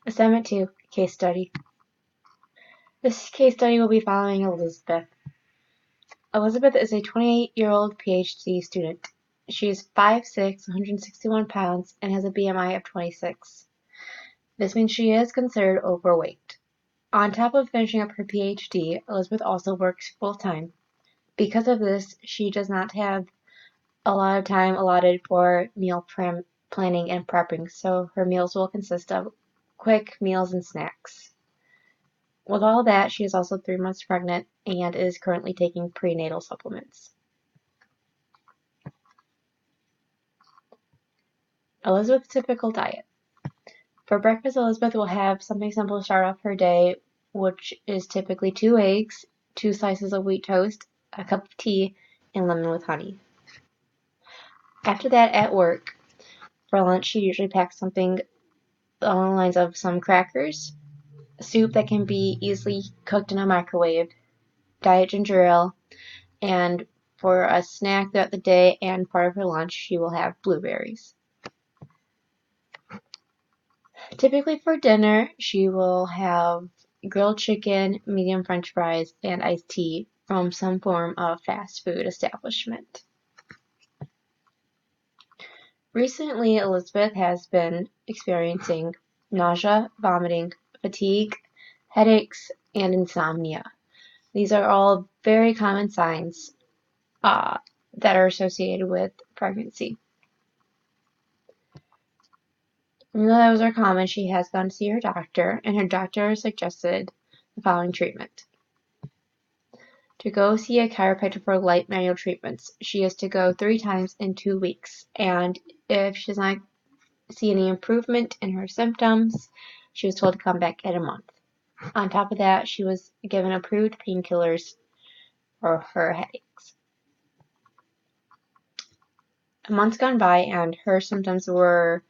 Assignment 2, Case Study. This case study will be following Elizabeth. Elizabeth is a 28-year-old PhD student. She is 5'6", 161 pounds, and has a BMI of 26. This means she is considered overweight. On top of finishing up her PhD, Elizabeth also works full-time. Because of this, she does not have a lot of time allotted for meal planning and prepping, so her meals will consist of quick meals and snacks. With all that, she is also 3 months pregnant and is currently taking prenatal supplements. Elizabeth's typical diet. For breakfast, Elizabeth will have something simple to start off her day, which is typically 2 eggs, 2 slices of wheat toast, a cup of tea, and lemon with honey. After that, at work, for lunch, she usually packs something along the lines of some crackers, soup that can be easily cooked in a microwave, diet ginger ale, and for a snack throughout the day and part of her lunch, she will have blueberries. Typically for dinner, she will have grilled chicken, medium french fries, and iced tea from some form of fast food establishment. Recently, Elizabeth has been experiencing nausea, vomiting, fatigue, headaches, and insomnia. These are all very common signs that are associated with pregnancy. Even though those are common, she has gone to see her doctor, and her doctor suggested the following treatment. To go see a chiropractor for light manual treatments, she is to go 3 times in 2 weeks, and if she does not see any improvement in her symptoms, she was told to come back in a month. On top of that, she was given approved painkillers for her headaches. A month's gone by, and her symptoms were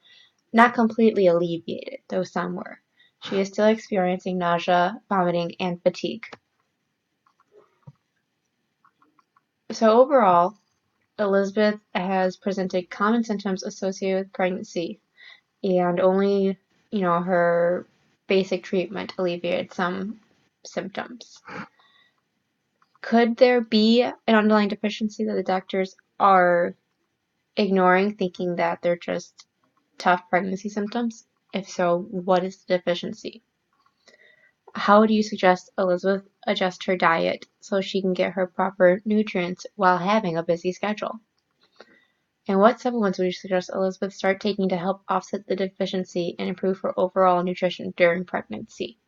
not completely alleviated, though some were. She is still experiencing nausea, vomiting, and fatigue. So overall, Elizabeth has presented common symptoms associated with pregnancy, and only, her basic treatment alleviated some symptoms. Could there be an underlying deficiency that the doctors are ignoring, thinking that they're just tough pregnancy symptoms? If so, what is the deficiency? How do you suggest Elizabeth adjust her diet so she can get her proper nutrients while having a busy schedule? And what supplements would you suggest Elizabeth start taking to help offset the deficiency and improve her overall nutrition during pregnancy?